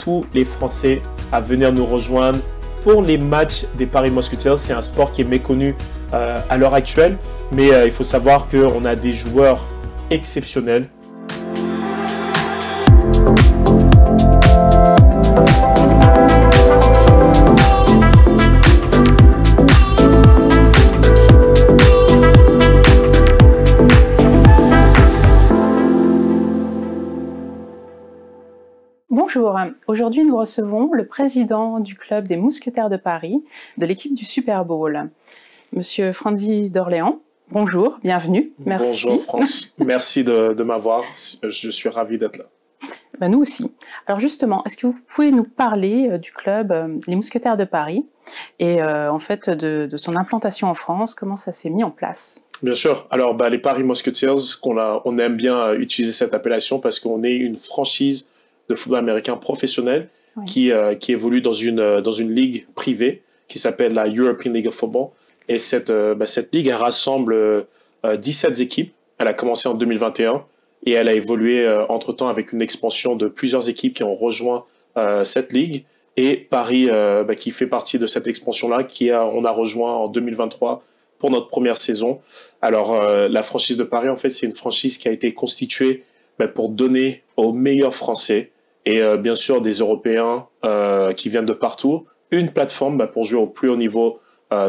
tous les Français à venir nous rejoindre pour les matchs des Paris Musketeers. C'est un sport qui est méconnu à l'heure actuelle, mais il faut savoir qu'on a des joueurs exceptionnels. Bonjour, aujourd'hui nous recevons le président du club des Mousquetaires de Paris, de l'équipe du Super Bowl, Monsieur Franzi d'Orléans. Bonjour, bienvenue, merci. Bonjour France, merci de m'avoir, je suis ravi d'être là. Ben, nous aussi. Alors justement, est-ce que vous pouvez nous parler du club Les Mousquetaires de Paris et en fait de son implantation en France, comment ça s'est mis en place? Bien sûr. Alors, les Paris Musketeers, on aime bien utiliser cette appellation parce qu'on est une franchise de football américain professionnel oui. qui évolue dans une ligue privée qui s'appelle la European League of Football. Et cette ligue, elle rassemble 17 équipes. Elle a commencé en 2021 et elle a évolué entre-temps avec une expansion de plusieurs équipes qui ont rejoint cette ligue. Et Paris, qui fait partie de cette expansion-là, on a rejoint en 2023 pour notre première saison. Alors, la franchise de Paris, en fait, c'est une franchise qui a été constituée pour donner aux meilleurs Français et bien sûr des Européens qui viennent de partout, une plateforme pour jouer au plus haut niveau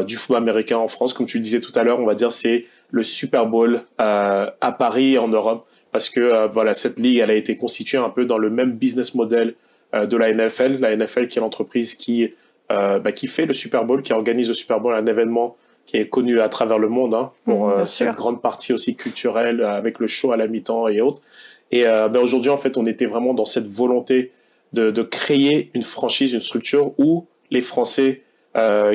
du football américain en France. Comme tu le disais tout à l'heure, on va dire c'est le Super Bowl à Paris et en Europe, parce que cette ligue elle a été constituée un peu dans le même business model de la NFL. La NFL qui est l'entreprise qui fait le Super Bowl, qui organise le Super Bowl, un événement qui est connu à travers le monde pour cette grande partie aussi culturelle avec le show à la mi-temps et autres. Et aujourd'hui, en fait, on était vraiment dans cette volonté de créer une franchise, une structure où les Français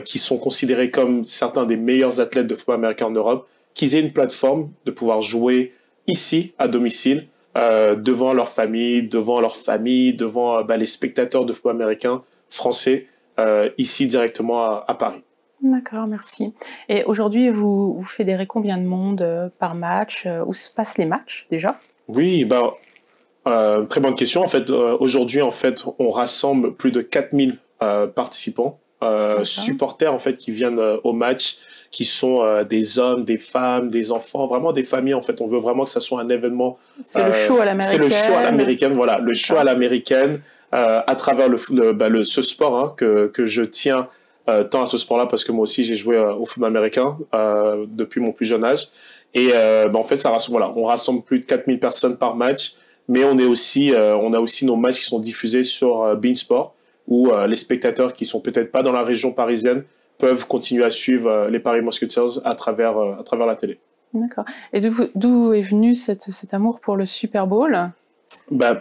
qui sont considérés comme certains des meilleurs athlètes de football américain en Europe, qu'ils aient une plateforme de pouvoir jouer ici, à domicile, devant leur famille, devant les spectateurs de football américain français, ici directement à Paris. D'accord, merci. Et aujourd'hui, vous fédérez combien de monde par match? Où se passent les matchs déjà? Oui, très bonne question. En fait, aujourd'hui, en fait, on rassemble plus de 4000 participants, supporters en fait, qui viennent au match, qui sont des hommes, des femmes, des enfants, vraiment des familles. En fait, on veut vraiment que ça soit un événement. C'est le show à l'américaine. C'est le show à l'américaine, voilà, le show à l'américaine à travers ce sport que je tiens tant à ce sport-là parce que moi aussi j'ai joué au football américain depuis mon plus jeune âge. Et en fait, on rassemble plus de 4000 personnes par match, mais on a aussi nos matchs qui sont diffusés sur Beansport, où les spectateurs qui sont peut-être pas dans la région parisienne peuvent continuer à suivre les Paris Musketeers à travers la télé. D'accord. Et d'où est venu cet amour pour le Super Bowl?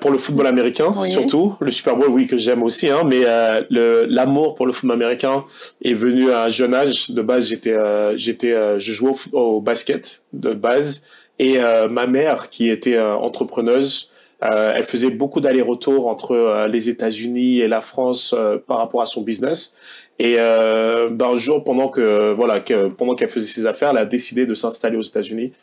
Pour le football américain, oui. Surtout. Le Super Bowl, oui, que j'aime aussi, mais l'amour pour le football américain est venu à un jeune âge. De base, je jouais au basket de base, et ma mère, qui était entrepreneuse, elle faisait beaucoup d'allers-retours entre les États-Unis et la France par rapport à son business. Et un jour, pendant qu'elle faisait ses affaires, elle a décidé de s'installer aux États-Unis.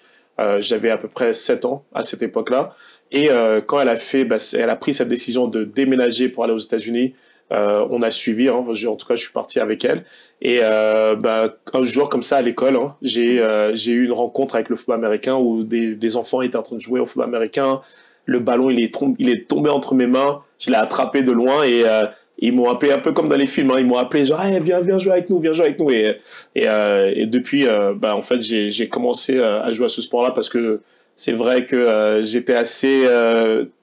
J'avais à peu près 7 ans à cette époque-là. Et quand elle a pris cette décision de déménager pour aller aux États-Unis, on a suivi. En tout cas, je suis parti avec elle. Et un jour comme ça à l'école, j'ai eu une rencontre avec le football américain où des enfants étaient en train de jouer au football américain. Le ballon, il est tombé entre mes mains. Je l'ai attrapé de loin et ils m'ont appelé un peu comme dans les films. Ils m'ont appelé genre hey, viens jouer avec nous, viens jouer avec nous. Et depuis, en fait, j'ai commencé à jouer à ce sport-là parce que c'est vrai que j'étais assez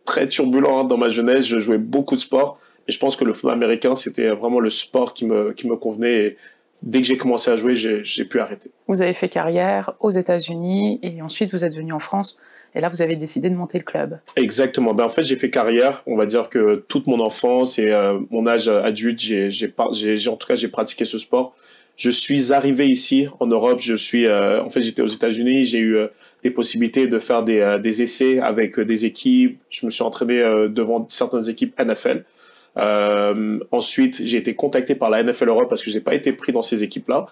très turbulent dans ma jeunesse. Je jouais beaucoup de sports. Et je pense que le football américain, c'était vraiment le sport qui me convenait. Et dès que j'ai commencé à jouer, j'ai pu arrêter. Vous avez fait carrière aux États-Unis et ensuite vous êtes venu en France. Et là, vous avez décidé de monter le club. Exactement. En fait, j'ai fait carrière. On va dire que toute mon enfance et mon âge adulte, en tout cas, j'ai pratiqué ce sport. Je suis arrivé ici en Europe. En fait, j'étais aux États-Unis. J'ai eu des possibilités de faire des essais avec des équipes. Je me suis entraîné devant certaines équipes NFL. Ensuite, j'ai été contacté par la NFL Europe parce que j'ai pas été pris dans ces équipes-là.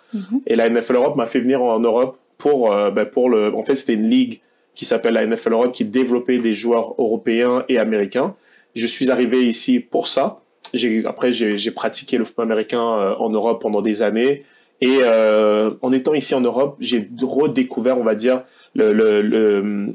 Et la NFL Europe m'a fait venir en Europe en fait, c'était une ligue qui s'appelle la NFL Europe qui développait des joueurs européens et américains. Je suis arrivé ici pour ça. Après, j'ai pratiqué le football américain en Europe pendant des années. Et en étant ici en Europe, j'ai redécouvert, on va dire, le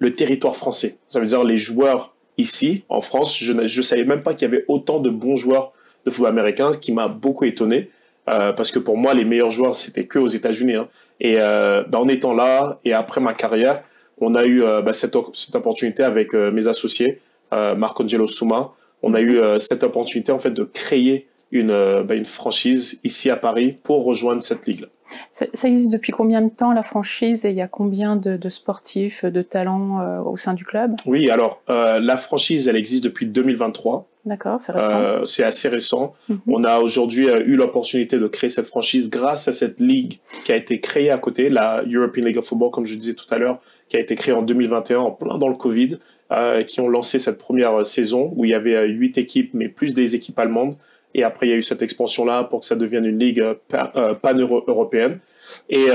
territoire français. Ça veut dire les joueurs ici, en France. Je ne savais même pas qu'il y avait autant de bons joueurs de football américain, ce qui m'a beaucoup étonné. Parce que pour moi, les meilleurs joueurs, c'était que aux États-Unis. Hein. Et en étant là, et après ma carrière, on a eu cette opportunité avec mes associés, Marc-Angelo Souma. On a eu cette opportunité en fait de créer une franchise ici à Paris pour rejoindre cette ligue-là. Ça existe depuis combien de temps la franchise et il y a combien de sportifs, de talents au sein du club? Oui, alors la franchise, elle existe depuis 2023. D'accord, c'est récent. C'est assez récent. On a aujourd'hui eu l'opportunité de créer cette franchise grâce à cette ligue qui a été créée à côté, la European League of Football, comme je disais tout à l'heure, qui a été créée en 2021, en plein dans le Covid, qui ont lancé cette première saison où il y avait 8 équipes, mais plus des équipes allemandes. Et après, il y a eu cette expansion-là pour que ça devienne une ligue pan-européenne. Et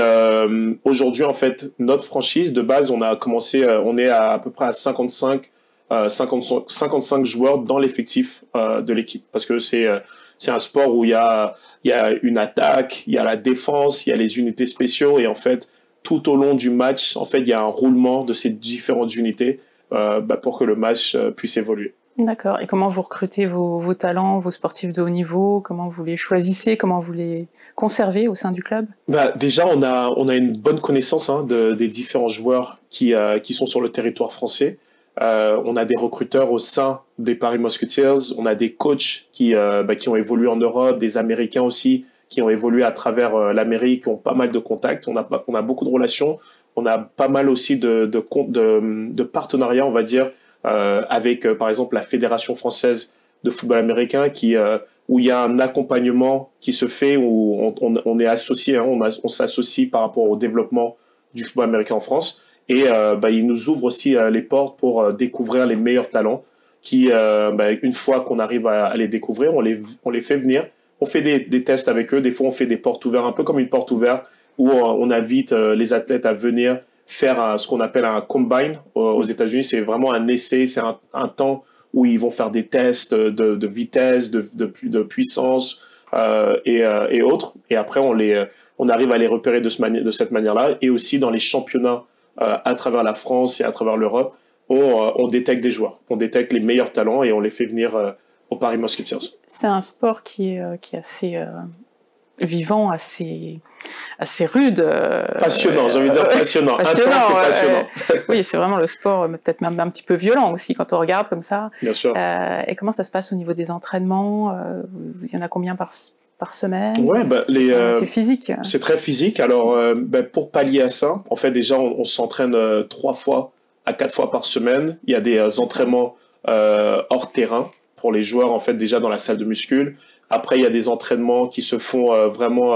aujourd'hui, en fait, notre franchise, de base, on a commencé, on est à peu près à 55 joueurs dans l'effectif de l'équipe. Parce que c'est un sport où il y a une attaque, il y a la défense, il y a les unités spéciaux. Et en fait, tout au long du match, en fait, il y a un roulement de ces différentes unités pour que le match puisse évoluer. D'accord. Et comment vous recrutez vos talents, vos sportifs de haut niveau? Comment vous les choisissez? Comment vous les conservez au sein du club? Déjà, on a une bonne connaissance des différents joueurs qui sont sur le territoire français. On a des recruteurs au sein des Paris Musketeers. On a des coachs qui ont évolué en Europe, des Américains aussi qui ont évolué à travers l'Amérique, qui ont pas mal de contacts. On a beaucoup de relations. On a pas mal aussi de partenariats, on va dire, avec par exemple la Fédération française de football américain où il y a un accompagnement qui se fait, où on est associé, on s'associe par rapport au développement du football américain en France. Et il nous ouvre aussi les portes pour découvrir les meilleurs talents qui, une fois qu'on arrive à les découvrir, on les fait venir. On fait des tests avec eux. Des fois, on fait des portes ouvertes, un peu comme une porte ouverte, où on invite les athlètes à venir faire ce qu'on appelle un combine aux États-Unis. C'est vraiment un essai, c'est un temps où ils vont faire des tests de vitesse, de puissance et autres. Et après, on arrive à les repérer de cette manière-là. Et aussi dans les championnats à travers la France et à travers l'Europe, on détecte des joueurs. On détecte les meilleurs talents et on les fait venir au Paris Musketeers. C'est un sport qui est assez vivant, assez rude. Passionnant, j'ai envie de dire passionnant. Passionnant, intense et passionnant. Oui, c'est vraiment le sport, peut-être même un petit peu violent aussi quand on regarde comme ça. Bien sûr. Et comment ça se passe au niveau des entraînements? Il y en a combien par semaine? Ouais, c'est physique. C'est très physique. Alors, pour pallier à ça, en fait, déjà, on s'entraîne 3 fois à 4 fois par semaine. Il y a des entraînements hors terrain pour les joueurs, en fait, déjà dans la salle de muscu. Après, il y a des entraînements qui se font vraiment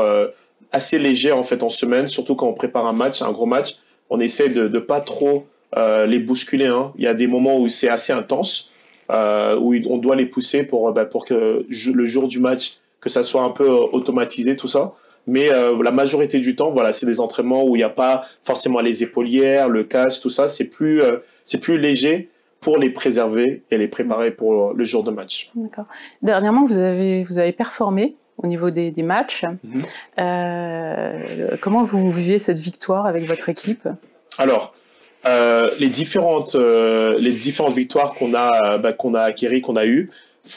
assez légers, en fait, en semaine, surtout quand on prépare un match, un gros match. On essaie de pas trop les bousculer. Hein. Il y a des moments où c'est assez intense, où on doit les pousser pour que le jour du match, que ça soit un peu automatisé, tout ça. Mais la majorité du temps, voilà, c'est des entraînements où il n'y a pas forcément les épaulières, le casque, tout ça. C'est plus léger pour les préserver et les préparer pour le jour de match. D'accord. Dernièrement, vous avez performé au niveau des matchs. Comment vous vivez cette victoire avec votre équipe? Alors, les différentes victoires qu'on a acquéries, qu'on a eues,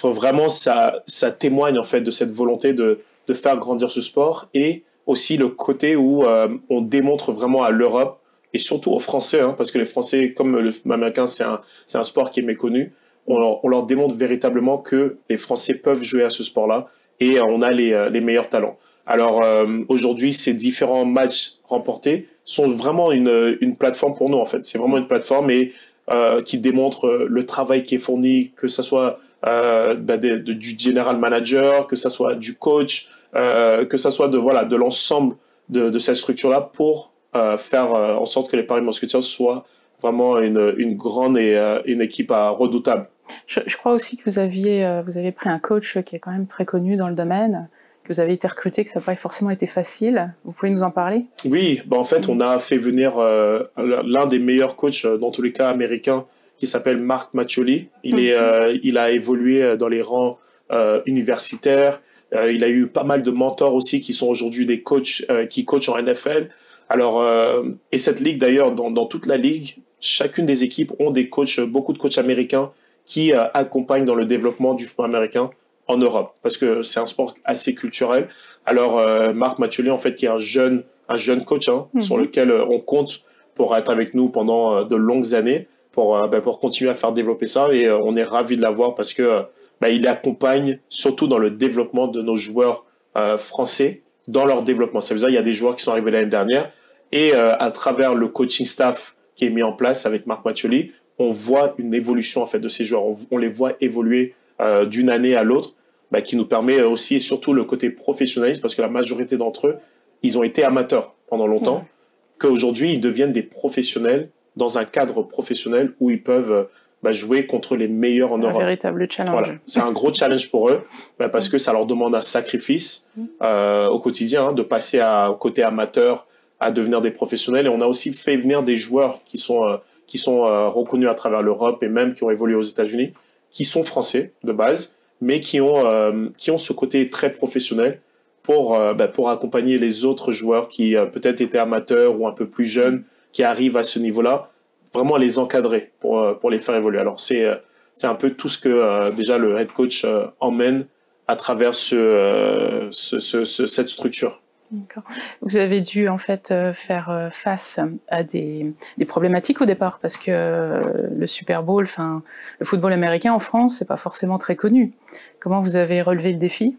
vraiment, ça témoigne en fait de cette volonté de faire grandir ce sport et aussi le côté où on démontre vraiment à l'Europe et surtout aux Français, parce que les Français, comme le football américain, c'est un sport qui est méconnu, on leur démontre véritablement que les Français peuvent jouer à ce sport-là et on a les meilleurs talents. Alors aujourd'hui, ces différents matchs remportés sont vraiment une plateforme pour nous en fait. C'est vraiment une plateforme qui démontre le travail qui est fourni, que ce soit du general manager, que ce soit du coach, que ce soit de l'ensemble de cette structure-là pour faire en sorte que les Paris Musketeers soient vraiment une grande et une équipe redoutable. Je crois aussi que vous avez pris un coach qui est quand même très connu dans le domaine, que vous avez été recruté, que ça n'a pas forcément été facile. Vous pouvez nous en parler? Oui, en fait, on a fait venir l'un des meilleurs coachs, dans tous les cas américains, qui s'appelle Marc Maccioli. Il a évolué dans les rangs universitaires. Il a eu pas mal de mentors aussi qui sont aujourd'hui des coachs qui coachent en NFL. Alors, et cette ligue d'ailleurs, dans toute la ligue, chacune des équipes ont des coachs, beaucoup de coachs américains qui accompagnent dans le développement du football américain en Europe, parce que c'est un sport assez culturel. Alors, Marc Mathioli, en fait, qui est un jeune coach sur lequel on compte pour être avec nous pendant de longues années, pour continuer à faire développer ça. Et on est ravis de l'avoir parce que il accompagne surtout dans le développement de nos joueurs français, dans leur développement. Ça veut dire qu'il y a des joueurs qui sont arrivés l'année dernière, et à travers le coaching staff qui est mis en place avec Marc Mathioli, on voit une évolution en fait de ces joueurs. On les voit évoluer d'une année à l'autre, qui nous permet aussi et surtout le côté professionnalisme, parce que la majorité d'entre eux, ils ont été amateurs pendant longtemps, qu'aujourd'hui ils deviennent des professionnels dans un cadre professionnel où ils peuvent jouer contre les meilleurs en Europe. Un véritable challenge. Voilà. C'est un gros challenge pour eux, parce que ça leur demande un sacrifice au quotidien, de passer au côté amateur à devenir des professionnels. Et on a aussi fait venir des joueurs qui sont reconnus à travers l'Europe et même qui ont évolué aux États-Unis, qui sont français de base, mais qui ont ce côté très professionnel pour accompagner les autres joueurs qui peut-être étaient amateurs ou un peu plus jeunes, qui arrivent à ce niveau-là, vraiment les encadrer pour les faire évoluer. Alors c'est un peu tout ce que déjà le head coach emmène à travers cette structure. D'accord. Vous avez dû en fait faire face à des problématiques au départ, parce que le Super Bowl, le football américain en France, c'est pas forcément très connu. Comment vous avez relevé le défi?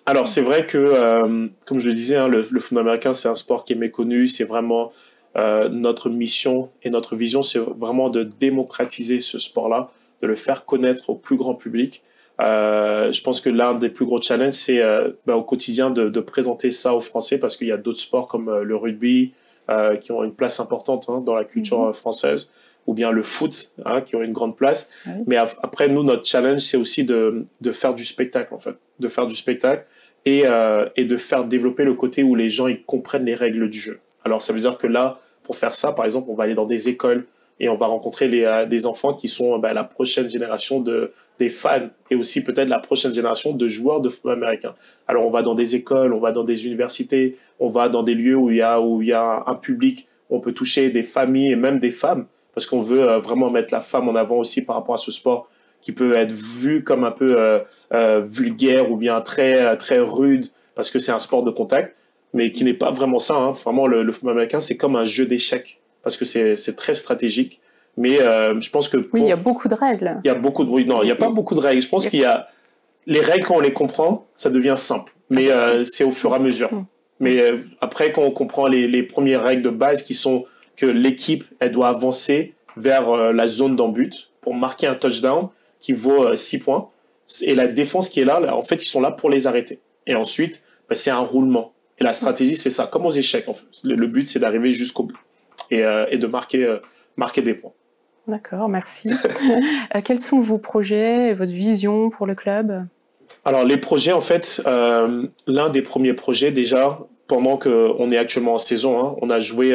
Alors c'est vrai que, comme je le disais, le football américain, c'est un sport qui est méconnu. C'est vraiment notre mission et notre vision, c'est vraiment de démocratiser ce sport-là, de le faire connaître au plus grand public. Je pense que l'un des plus gros challenges, c'est au quotidien de présenter ça aux Français, parce qu'il y a d'autres sports comme le rugby qui ont une place importante dans la culture française, ou bien le foot qui ont une grande place. Oui. Mais après, nous, notre challenge, c'est aussi de faire du spectacle, en fait, de faire du spectacle et de faire développer le côté où les gens ils comprennent les règles du jeu. Alors, ça veut dire que là, pour faire ça, par exemple, on va aller dans des écoles et on va rencontrer des enfants qui sont la prochaine génération des fans et aussi peut-être la prochaine génération de joueurs de football américain. Alors, on va dans des écoles, on va dans des universités, on va dans des lieux où il y a un public, où on peut toucher des familles et même des femmes, parce qu'on veut vraiment mettre la femme en avant aussi par rapport à ce sport qui peut être vu comme un peu vulgaire ou bien très, très rude, parce que c'est un sport de contact, mais qui n'est pas vraiment ça. Vraiment, le football américain, c'est comme un jeu d'échecs, parce que c'est très stratégique. Mais je pense que... Oui, il y a beaucoup de règles. Il y a beaucoup de... Oui, non, il n'y a pas beaucoup de règles. Je pense qu'il y a... Les règles, quand on les comprend, ça devient simple. Mais c'est au fur et à mesure. Mais après, quand on comprend les premières règles de base, qui sont que l'équipe, elle doit avancer vers la zone d'en-but pour marquer un touchdown qui vaut 6 points. Et la défense qui est là, en fait, ils sont là pour les arrêter. Et ensuite, c'est un roulement. Et la stratégie, c'est ça. Comme aux échecs, en fait. Le but, c'est d'arriver jusqu'au bout et de marquer des points. D'accord, merci. Quels sont vos projets et votre vision pour le club? Alors, les projets, en fait, l'un des premiers projets, déjà, pendant qu'on est actuellement en saison, on a joué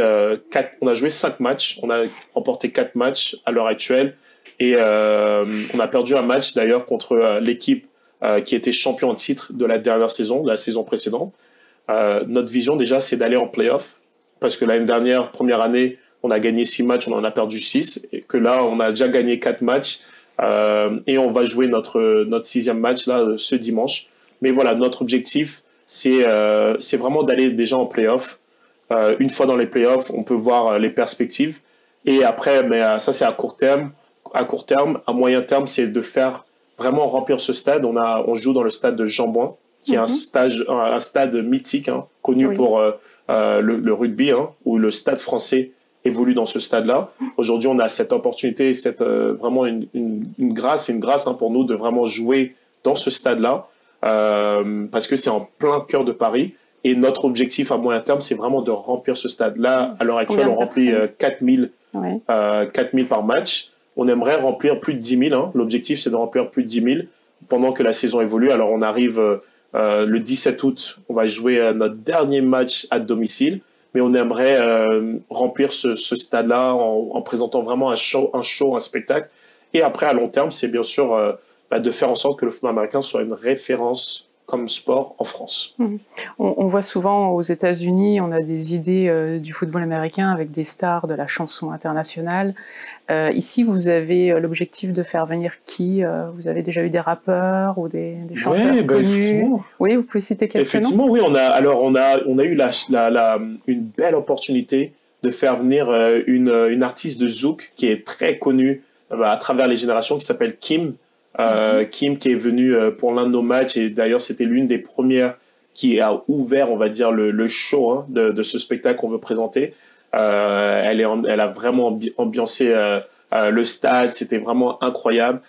5 matchs. On a remporté 4 matchs à l'heure actuelle. Et on a perdu un match, d'ailleurs, contre l'équipe qui était champion en titre de la dernière saison, de la saison précédente. Notre vision, déjà, c'est d'aller en play-off. Parce que l'année dernière, première année, on a gagné 6 matchs, on en a perdu 6. Et que là, on a déjà gagné 4 matchs. Et on va jouer notre 6e match là, ce dimanche. Mais voilà, notre objectif, c'est vraiment d'aller déjà en play-off. Une fois dans les play-offs, on peut voir les perspectives. Et après, ça, c'est à court terme. À moyen terme, c'est de faire vraiment remplir ce stade. On joue dans le stade de Jean-Bouin, qui est un stade mythique, connu pour le rugby, où le stade français évolue dans ce stade-là. Aujourd'hui, on a cette opportunité, vraiment une grâce pour nous de vraiment jouer dans ce stade-là, parce que c'est en plein cœur de Paris. Et notre objectif à moyen terme, c'est vraiment de remplir ce stade-là. À l'heure actuelle, on remplit 4000 par match. On aimerait remplir plus de 10 000. L'objectif, c'est de remplir plus de 10 000 pendant que la saison évolue. Alors, on arrive le 17 août, on va jouer notre dernier match à domicile. Mais on aimerait remplir ce stade-là en présentant vraiment un show, un spectacle. Et après, à long terme, c'est bien sûr de faire en sorte que le football américain soit une référence comme sport en France. On voit souvent aux États-Unis, on a des idées du football américain avec des stars de la chanson internationale. Ici, vous avez l'objectif de faire venir qui? Vous avez déjà eu des rappeurs ou des chanteurs connus? Oui, vous pouvez citer quelques noms? Effectivement, oui. On a eu une belle opportunité de faire venir une artiste de zouk qui est très connue à travers les générations, qui s'appelle Kim. Kim qui est venue pour l'un de nos matchs, et d'ailleurs c'était l'une des premières qui a ouvert, on va dire, le show de ce spectacle qu'on veut présenter. Elle a vraiment ambiancé le stade, c'était vraiment incroyable.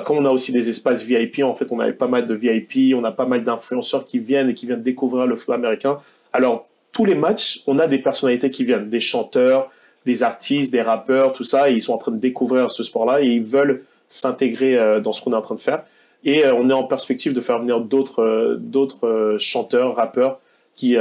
Comme on a aussi des espaces VIP, en fait on avait pas mal de VIP, on a pas mal d'influenceurs qui viennent découvrir le football américain. Alors tous les matchs, on a des personnalités qui viennent, des chanteurs, des artistes, des rappeurs, tout ça, et ils sont en train de découvrir ce sport-là et ils veulent s'intégrer dans ce qu'on est en train de faire. Et on est en perspective de faire venir d'autres chanteurs, rappeurs qui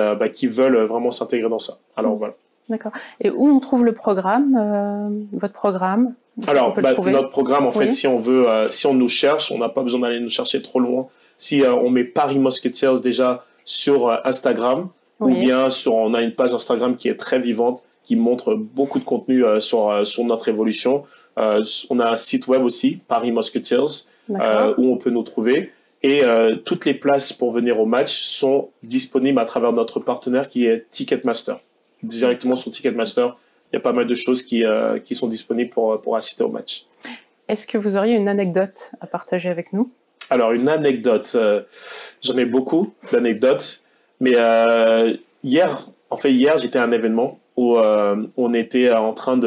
veulent vraiment s'intégrer dans ça. Alors voilà. D'accord. Et où on trouve le programme, votre programme? Alors, notre programme, en fait, si on nous cherche, on n'a pas besoin d'aller nous chercher trop loin. Si on met Paris Musketeers déjà sur Instagram, ou bien on a une page Instagram qui est très vivante, qui montre beaucoup de contenu sur notre évolution. On a un site web aussi, Paris Musketeers, où on peut nous trouver. Et toutes les places pour venir au match sont disponibles à travers notre partenaire qui est Ticketmaster. Directement sur Ticketmaster, il y a pas mal de choses qui sont disponibles pour assister au match. Est-ce que vous auriez une anecdote à partager avec nous? Alors, une anecdote, j'en ai beaucoup d'anecdotes. Mais hier, j'étais à un événement où on était en train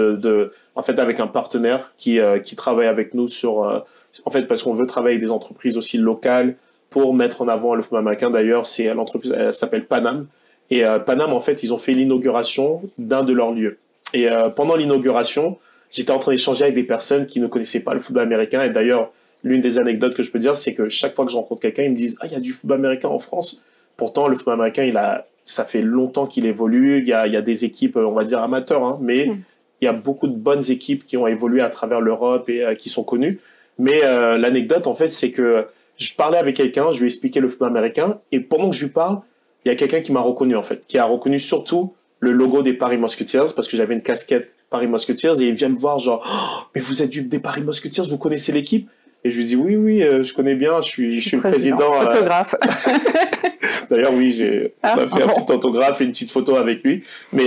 en fait, avec un partenaire qui travaille avec nous en fait, parce qu'on veut travailler avec des entreprises aussi locales pour mettre en avant le football américain. D'ailleurs, l'entreprise, elle s'appelle Panam. Et Panam, en fait, ils ont fait l'inauguration d'un de leurs lieux. Et pendant l'inauguration, j'étais en train d'échanger avec des personnes qui ne connaissaient pas le football américain. Et d'ailleurs, l'une des anecdotes que je peux dire, c'est que chaque fois que je rencontre quelqu'un, ils me disent « Ah, il y a du football américain en France ». Pourtant, le football américain, ça fait longtemps qu'il évolue. Il y a des équipes, on va dire, amateurs, mais il y a beaucoup de bonnes équipes qui ont évolué à travers l'Europe et qui sont connues. Mais l'anecdote, en fait, c'est que je parlais avec quelqu'un, je lui ai expliqué le football américain, et pendant que je lui parle, il y a quelqu'un qui m'a reconnu, en fait, qui a reconnu surtout le logo des Paris Musketeers, parce que j'avais une casquette Paris Musketeers, et il vient me voir genre oh, « Mais vous êtes des Paris Musketeers, vous connaissez l'équipe ?» Et je lui dis « Oui, je connais bien, je suis le président. » Autographe. D'ailleurs, oui, on a fait un petit autographe et une petite photo avec lui. Mais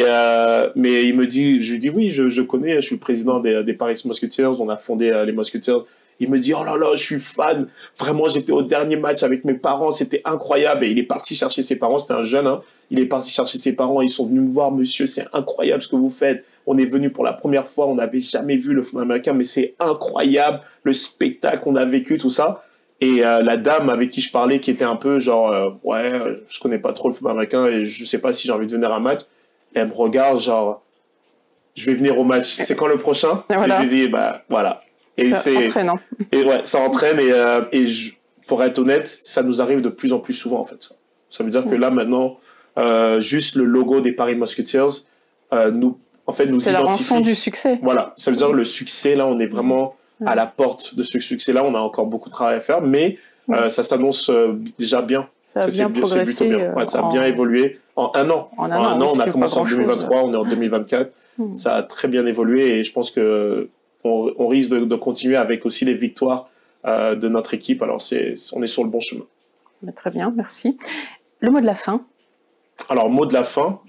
il me dit, je lui dis oui, je connais, je suis le président des Paris Musketeers, on a fondé les Musketeers. Il me dit, oh là là, je suis fan. Vraiment, j'étais au dernier match avec mes parents, c'était incroyable. Et il est parti chercher ses parents, c'était un jeune, il est parti chercher ses parents, ils sont venus me voir, monsieur, c'est incroyable ce que vous faites. On est venu pour la première fois, on n'avait jamais vu le football américain, mais c'est incroyable, le spectacle qu'on a vécu, tout ça. Et la dame avec qui je parlais, qui était un peu genre, je connais pas trop le football américain et je sais pas si j'ai envie de venir à un match, elle me regarde genre, je vais venir au match, c'est quand le prochain? Et je lui dis, voilà. Et c'est entraînant. Et ouais, ça entraîne pour être honnête, ça nous arrive de plus en plus souvent en fait. Ça veut dire que là maintenant, juste le logo des Paris Musketeers nous identifie. C'est la rançon du succès. Voilà, ça veut dire le succès, là on est vraiment à la porte de ce succès-là, on a encore beaucoup de travail à faire, mais ça s'annonce déjà bien. Ça a bien progressé. Ça a bien évolué en un an. En un an, on a commencé en 2023, on est en 2024. Ça a très bien évolué et je pense qu'on risque de continuer avec aussi les victoires de notre équipe. Alors, on est sur le bon chemin. Très bien, merci. Le mot de la fin? Alors, mot de la fin,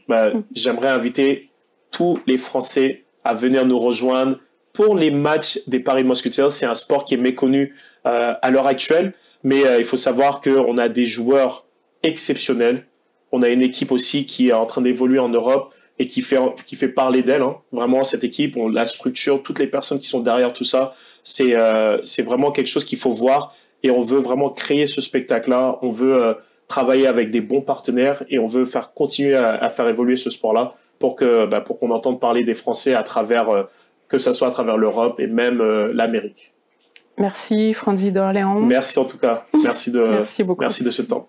j'aimerais inviter tous les Français à venir nous rejoindre pour les matchs des Paris Musketeers. C'est un sport qui est méconnu à l'heure actuelle, mais il faut savoir qu'on a des joueurs exceptionnels. On a une équipe aussi qui est en train d'évoluer en Europe et qui fait parler d'elle. Vraiment, cette équipe, la structure, toutes les personnes qui sont derrière tout ça, c'est vraiment quelque chose qu'il faut voir et on veut vraiment créer ce spectacle-là. On veut travailler avec des bons partenaires et on veut continuer à faire évoluer ce sport-là pour qu'on entende parler des Français à travers que ce soit à travers l'Europe et même l'Amérique. Merci Franzi d'Orléans. Merci en tout cas. Merci beaucoup. Merci de ce temps.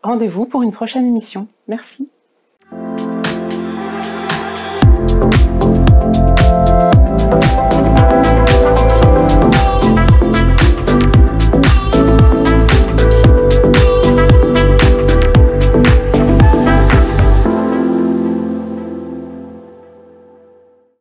Rendez-vous pour une prochaine émission. Merci.